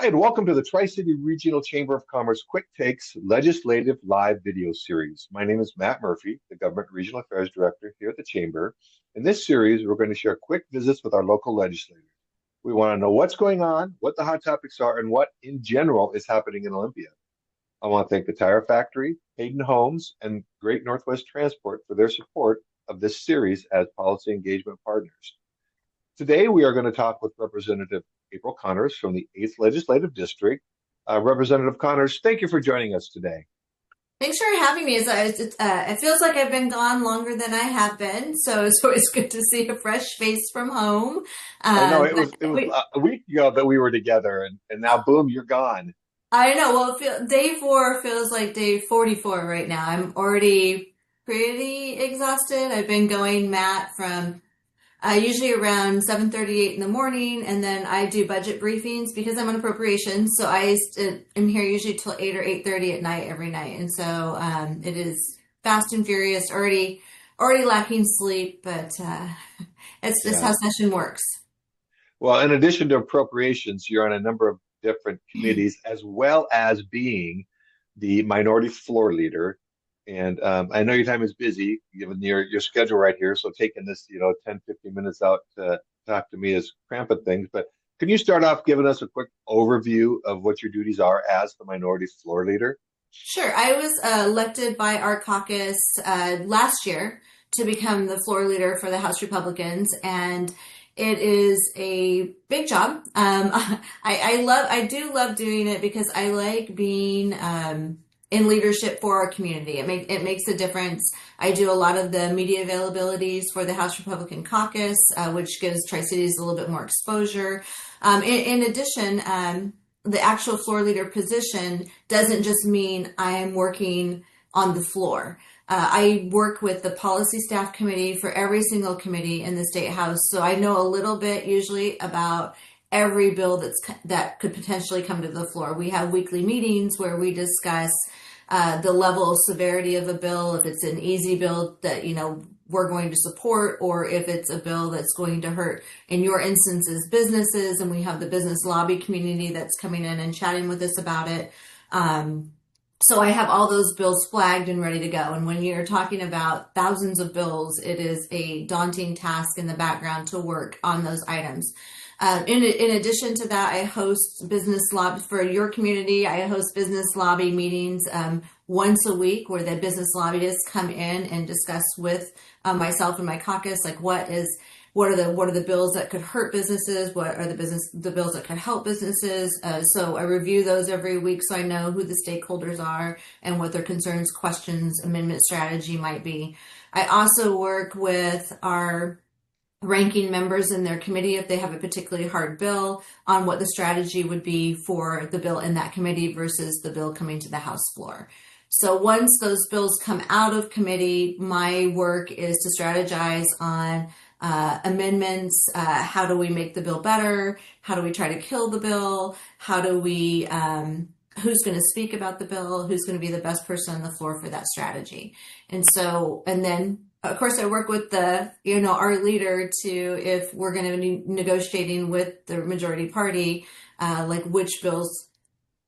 Hi, and welcome to the Tri-City Regional Chamber of Commerce Quick Takes Legislative Live Video Series. My name is Matt Murphy, the Government Regional Affairs Director here at the Chamber. In this series, we're going to share quick visits with our local legislators. We want to know what's going on, what the hot topics are, and what, in general, is happening in Olympia. I want to thank the Tire Factory, Hayden Homes, and Great Northwest Transport for their support of this series as policy engagement partners. Today, we are going to talk with Representative April Connors from the 8th Legislative District. Representative Connors, thank you for joining us today. Thanks for having me. It feels like I've been gone longer than I have been, so it's always good to see a fresh face from home. I know it was a week ago that we were together, and now, boom, you're gone. I know. Well, day 4 feels like day 44 right now. I'm already pretty exhausted. I've been going, Matt, from usually around 7:38 in the morning, and then I do budget briefings because I'm on appropriations. So am here usually till 8 or 8:30 at night every night, and so it is fast and furious. Already lacking sleep, but it's just how session works. Well, in addition to appropriations, you're on a number of different committees, as well as being the minority floor leader. And I know your time is busy, given your schedule right here. So taking this, 10, 15 minutes out to talk to me is cramping things. But can you start off giving us a quick overview of what your duties are as the minority floor leader? Sure. I was elected by our caucus last year to become the floor leader for the House Republicans, and it is a big job. I do love doing it because I like being in leadership for our community. It makes a difference. I do a lot of the media availabilities for the House Republican Caucus, which gives Tri-Cities a little bit more exposure. In addition, the actual floor leader position doesn't just mean I am working on the floor. I work with the policy staff committee for every single committee in the State House, so I know a little bit usually about every bill that could potentially come to the floor. We have weekly meetings where we discuss the level of severity of a bill, if it's an easy bill that we're going to support, or if it's a bill that's going to hurt, in your instances, businesses, and we have the business lobby community that's coming in and chatting with us about it. So I have all those bills flagged and ready to go. And when you're talking about thousands of bills, it is a daunting task in the background to work on those items. In addition to that, I host business lobby for your community. I host business lobby meetings once a week where the business lobbyists come in and discuss with myself and my caucus, like what are the bills that could hurt businesses? What are the bills that could help businesses? So I review those every week so I know who the stakeholders are and what their concerns, questions, amendment strategy might be. I also work with our ranking members in their committee if they have a particularly hard bill on what the strategy would be for the bill in that committee versus the bill coming to the House floor. So once those bills come out of committee, my work is to strategize on amendments. How do we make the bill better? How do we try to kill the bill? How do we, who's going to speak about the bill? Who's going to be the best person on the floor for that strategy? And then of course, I work with our leader to, if we're going to be negotiating with the majority party, like which bills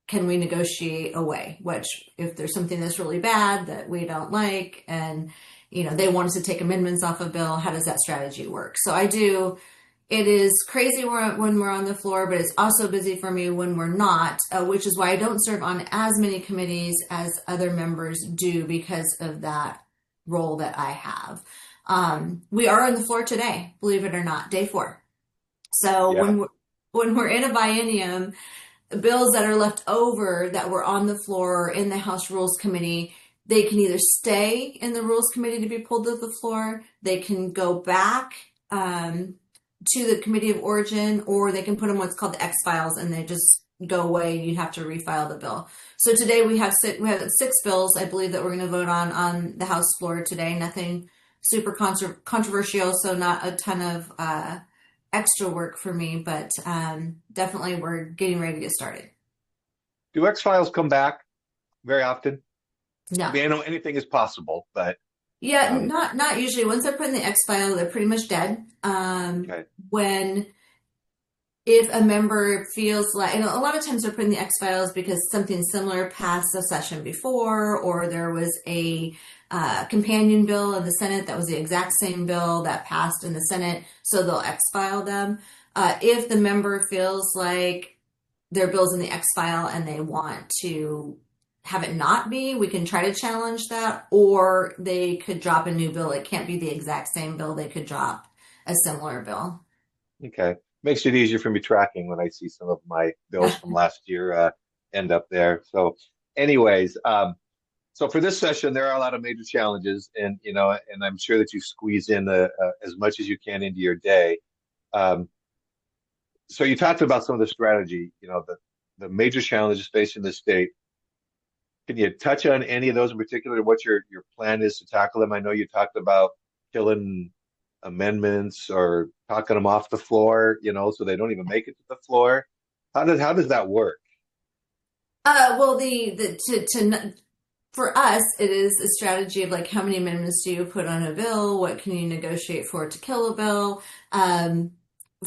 can we negotiate away? Which, if there's something that's really bad that we don't like, and they want us to take amendments off a bill, how does that strategy work? So it is crazy when we're on the floor, but it's also busy for me when we're not, which is why I don't serve on as many committees as other members do because of that role that I have. We are on the floor today, believe it or not, day 4. So when we're in a biennium, bills that are left over that were on the floor or in the House Rules Committee, they can either stay in the Rules Committee to be pulled to the floor, they can go back to the Committee of Origin, or they can put them what's called the X files and they just go away. You have to refile the bill. So today we have 6 bills, I believe, that we're going to vote on the House floor today. Nothing super controversial, so not a ton of extra work for me, but definitely we're getting ready to get started. Do X files come back very often? No. I mean, I know anything is possible, but yeah, not usually. Once I put in the X file, they're pretty much dead. Okay. When if a member feels like, and a lot of times they're putting the X files because something similar passed a session before, or there was a companion bill in the Senate that was the exact same bill that passed in the Senate, so they'll X file them. If the member feels like their bill's in the X file and they want to have it not be, we can try to challenge that, or they could drop a new bill. It can't be the exact same bill. They could drop a similar bill. Okay. Makes it easier for me tracking when I see some of my bills from last year end up there. So, anyways, so for this session, there are a lot of major challenges, and and I'm sure that you squeeze in as much as you can into your day. Um, so you talked about some of the strategy, the major challenges facing the state. Can you touch on any of those in particular? What your plan is to tackle them? I know you talked about killing amendments or talking them off the floor, so they don't even make it to the floor. How does that work? Well, for us, it is a strategy of like how many amendments do you put on a bill? What can you negotiate for to kill a bill?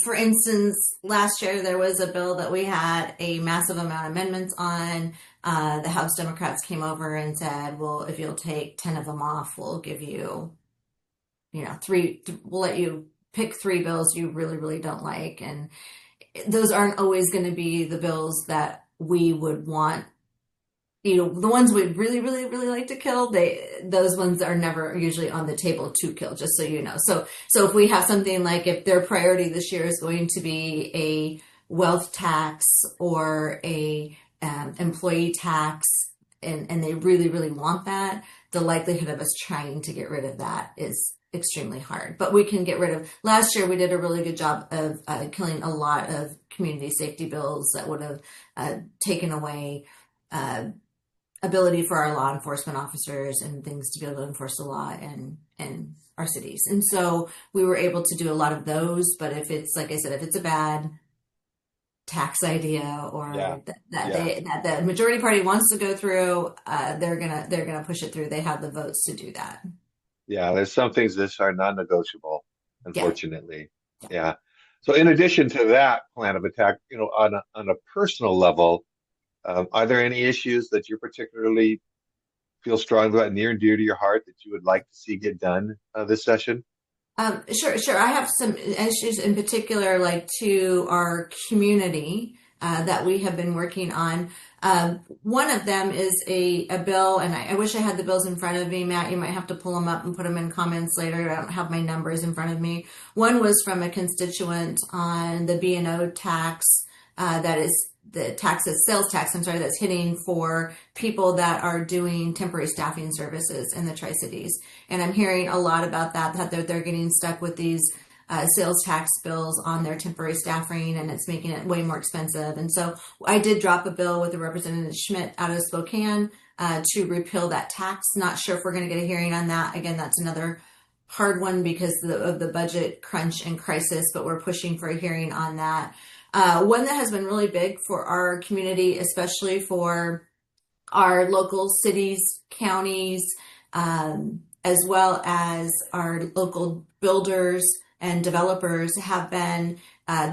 For instance, last year there was a bill that we had a massive amount of amendments on. The House Democrats came over and said, "Well, if you'll take 10 of them off, we'll give you, three. We'll let you pick three bills you really, really don't like." And those aren't always going to be the bills that we would want. The ones we'd really, really, really like to kill, those ones are never usually on the table to kill, just so you know. So if we have something like, if their priority this year is going to be a wealth tax or a employee tax, and they really, really want that, the likelihood of us trying to get rid of that is extremely hard. But we can get rid of, last year we did a really good job of killing a lot of community safety bills that would have taken away ability for our law enforcement officers and things to be able to enforce the law in our cities. And so we were able to do a lot of those. But if it's, like I said, if it's a bad tax idea, Yeah, or that yeah, the majority party wants to go through, they're gonna push it through. They have the votes to do that. yeah. There's some things that are non-negotiable, Yeah. unfortunately. Yeah. So in addition to that plan of attack, on a personal level, are there any issues that you particularly feel strongly about, near and dear to your heart, that you would like to see get done this session? Sure. I have some issues in particular, like to our community, that we have been working on. One of them is a bill, and I wish I had the bills in front of me, Matt. You might have to pull them up and put them in comments later. I don't have my numbers in front of me. One was from a constituent on the B&O tax, that is the taxes, sales tax, I'm sorry, that's hitting for people that are doing temporary staffing services in the Tri-Cities. And I'm hearing a lot about that they're getting stuck with these sales tax bills on their temporary staffing, and it's making it way more expensive. And so I did drop a bill with the Representative Schmidt out of Spokane to repeal that tax. Not sure if we're going to get a hearing on that. Again, that's another hard one because of the budget crunch and crisis, but we're pushing for a hearing on that. One that has been really big for our community, especially for our local cities, counties, as well as our local builders and developers, have been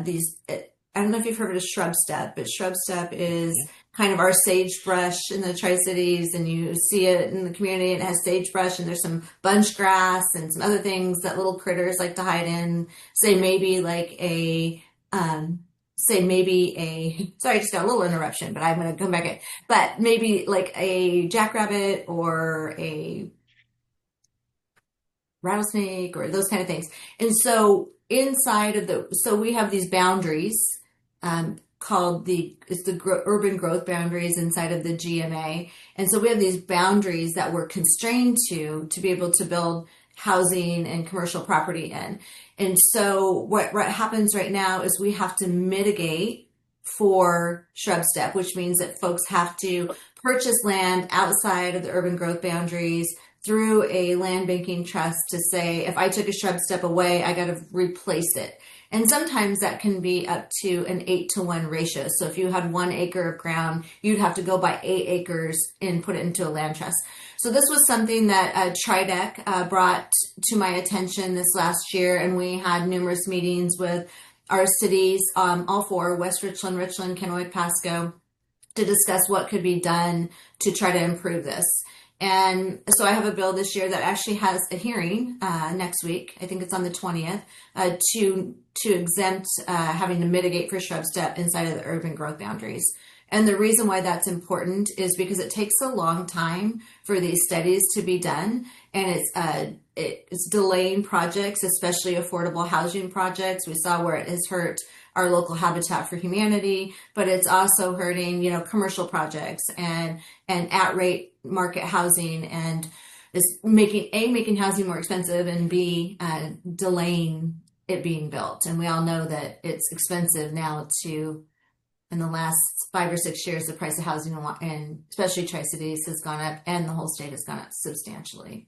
these. I don't know if you've heard of Shrub Step, but Shrub Step is Mhm. kind of our sagebrush in the Tri-Cities, and you see it in the community. It has sagebrush, and there's some bunch grass and some other things that little critters like to hide in. Say maybe like um, sorry, I just got a little interruption, but I'm going to come back in. But maybe like a jackrabbit or a rattlesnake or those kind of things. And so so we have these boundaries, called urban growth boundaries inside of the GMA. And so we have these boundaries that we're constrained to be able to build housing and commercial property in. And so what happens right now is we have to mitigate for shrub step, which means that folks have to purchase land outside of the urban growth boundaries through a land banking trust to say, if I took a shrub step away, I got to replace it. And sometimes that can be up to an 8-to-1 ratio. So if you had 1 acre of ground, you'd have to go buy 8 acres and put it into a land trust. So this was something that TriDec brought to my attention this last year, and we had numerous meetings with our cities, all four, West Richland, Richland, Kennewick, Pasco, to discuss what could be done to try to improve this. And so I have a bill this year that actually has a hearing next week. I think it's on the 20th to exempt having to mitigate for shrub step inside of the urban growth boundaries. And the reason why that's important is because it takes a long time for these studies to be done, and it's delaying projects, especially affordable housing projects. We saw where it has hurt our local Habitat for Humanity, but it's also hurting, commercial projects and at-rate market housing, and is making housing more expensive, and B, delaying it being built. And we all know that it's expensive now in the last 5 or 6 years, the price of housing in especially Tri-Cities has gone up, and the whole state has gone up substantially.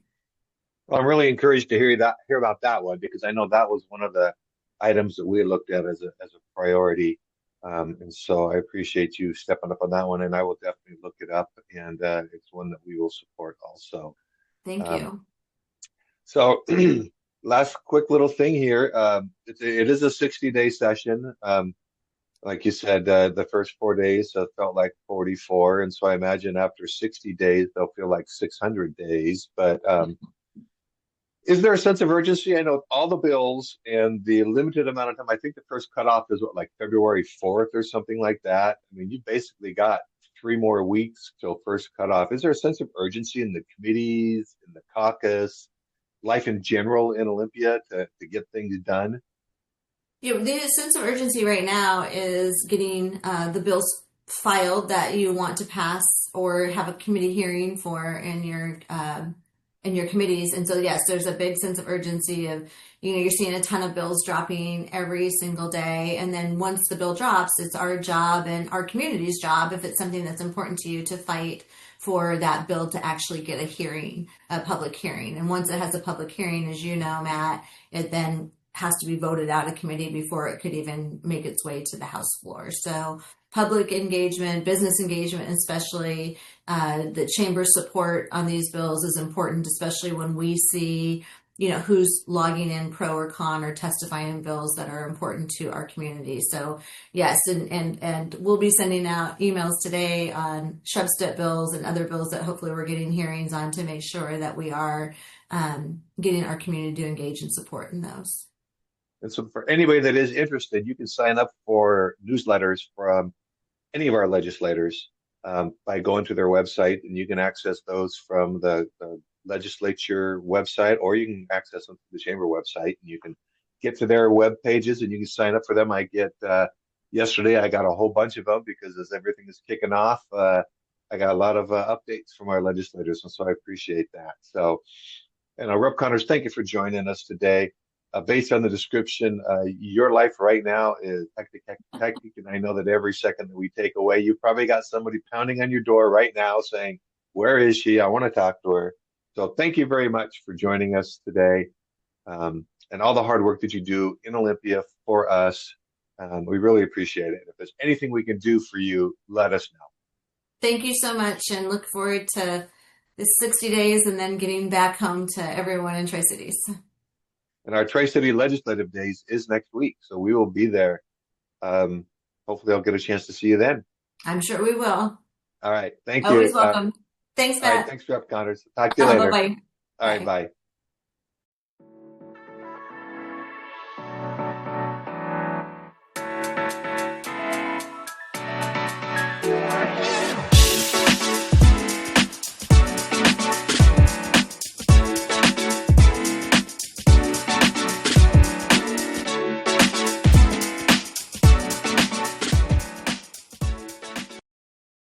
Well, I'm really encouraged to hear about that one, because I know that was one of the items that we looked at as a priority. And so I appreciate you stepping up on that one, and I will definitely look it up, and it's one that we will support also. Thank you. So last quick little thing here. It is a 60-day session. Like you said, the first 4 days felt like 44. And so I imagine after 60 days, they'll feel like 600 days. But is there a sense of urgency? I know all the bills and the limited amount of time. I think the first cutoff is like February 4th or something like that. I mean, you basically got 3 more weeks till first cutoff. Is there a sense of urgency in the committees, in the caucus, life in general in Olympia to get things done? The sense of urgency right now is getting the bills filed that you want to pass or have a committee hearing for in your committees. And so, yes, there's a big sense of urgency of, you're seeing a ton of bills dropping every single day. And then once the bill drops, it's our job and our community's job, if it's something that's important to you, to fight for that bill to actually get a public hearing. And once it has a public hearing, as you know, Matt, it then has to be voted out of committee before it could even make its way to the House floor. So public engagement, business engagement, especially the chamber's support on these bills is important, especially when we see, who's logging in pro or con or testifying in bills that are important to our community. So yes, and we'll be sending out emails today on shrub step bills and other bills that hopefully we're getting hearings on, to make sure that we are getting our community to engage and support in those. And so for anybody that is interested, you can sign up for newsletters from any of our legislators by going to their website, and you can access those from the legislature website, or you can access them through the chamber website, and you can get to their web pages and you can sign up for them. I get yesterday, I got a whole bunch of them, because as everything is kicking off, I got a lot of updates from our legislators, and so I appreciate that. So, and Rep. Connors, thank you for joining us today. Based on the description, your life right now is hectic, and I know that every second that we take away, you probably got somebody pounding on your door right now saying, "Where is she? I want to talk to her." So thank you very much for joining us today, and all the hard work that you do in Olympia for us. We really appreciate it. If there's anything we can do for you, let us know. Thank you so much, and look forward to this 60 days and then getting back home to everyone in Tri-Cities. And our Tri-City Legislative Days is next week, so we will be there. Hopefully I'll get a chance to see you then. I'm sure we will. All right. Thank you. Always welcome. Thanks, Matt. All right. Thanks, Rep. Connors. Talk to you later. Bye-bye. All right. Bye.